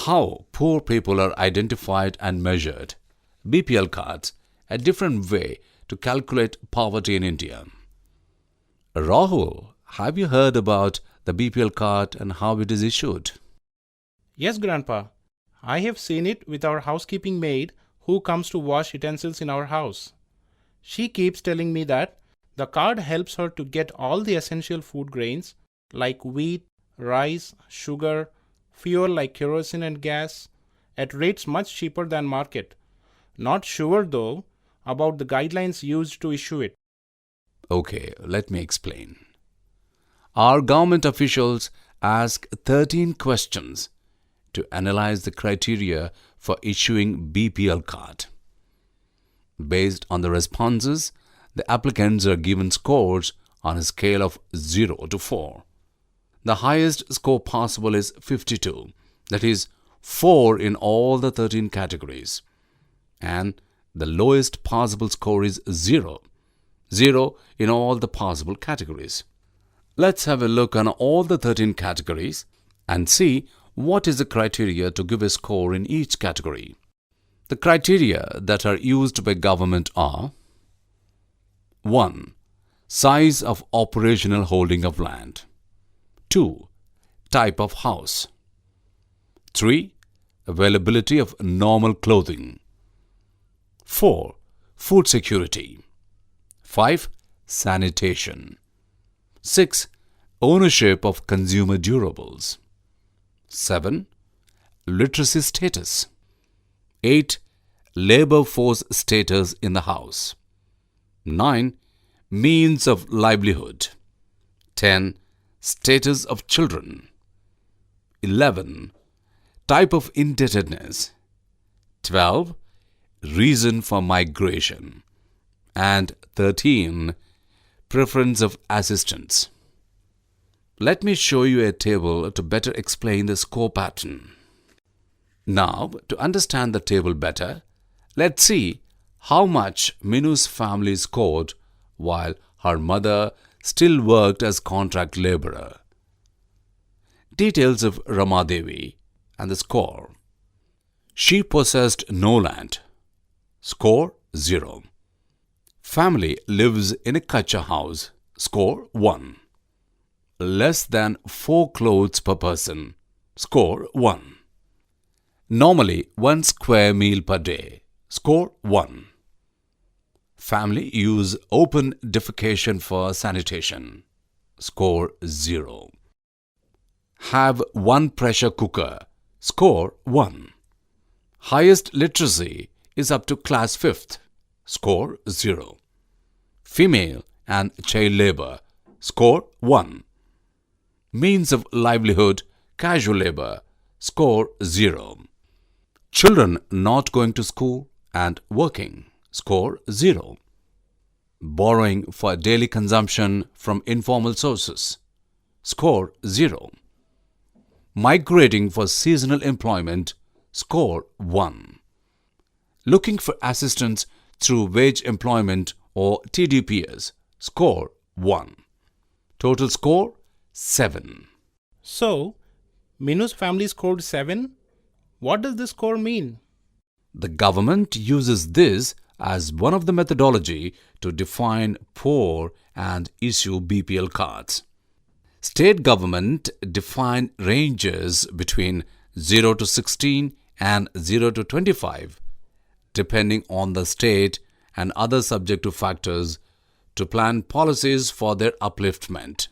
How poor people are identified and measured. BPL cards, a different way to calculate poverty in India. Rahul, have you heard about the BPL card and how it is issued? Yes, Grandpa. I have seen it with our housekeeping maid who comes to wash utensils in our house. She keeps telling me that the card helps her to get all the essential food grains like wheat, rice, sugar, fuel like kerosene and gas at rates much cheaper than market. Not sure though about the guidelines used to issue it. Okay, let me explain. Our government officials ask 13 questions to analyze the criteria for issuing BPL card. Based on the responses, the applicants are given scores on a scale of 0 to 4. The highest score possible is 52, that is 4 in all the 13 categories. And the lowest possible score is 0, 0 in all the possible categories. Let's have a look on all the 13 categories and see what is the criteria to give a score in each category. The criteria that are used by government are: 1. Size of operational holding of land. 2. Type of house. 3. Availability of normal clothing. 4. Food security. 5. Sanitation. 6. Ownership of consumer durables. 7. Literacy status. 8. Labor force status in the house. 9. Means of livelihood. 10. Status of children. 11. Type of indebtedness. 12. Reason for migration. And 13. Preference of assistance. Let me show you a table to better explain the score pattern. Now, to understand the table better, let's see how much Minu's family scored while her mother still worked as contract laborer. Details of Ramadevi and the score. She possessed no land. Score 0. Family lives in a kacha house. Score 1. Less than 4 clothes per person. Score 1. Normally 1 square meal per day. Score 1. Family use open defecation for sanitation. Score 0. Have 1 pressure cooker. Score 1. Highest literacy is up to class 5th. Score 0. Female and child labor. Score 1. Means of livelihood, casual labor. Score 0. Children not going to school and working. Score 0. Borrowing for daily consumption from informal sources. Score 0. Migrating for seasonal employment. Score 1. Looking for assistance through wage employment or TDPS. Score 1. Total score 7. So, Minu's family scored 7. What does this score mean? The government uses this as one of the methodology to define poor and issue BPL cards. State government define ranges between 0 to 16 and 0 to 25 depending on the state and other subjective factors to plan policies for their upliftment.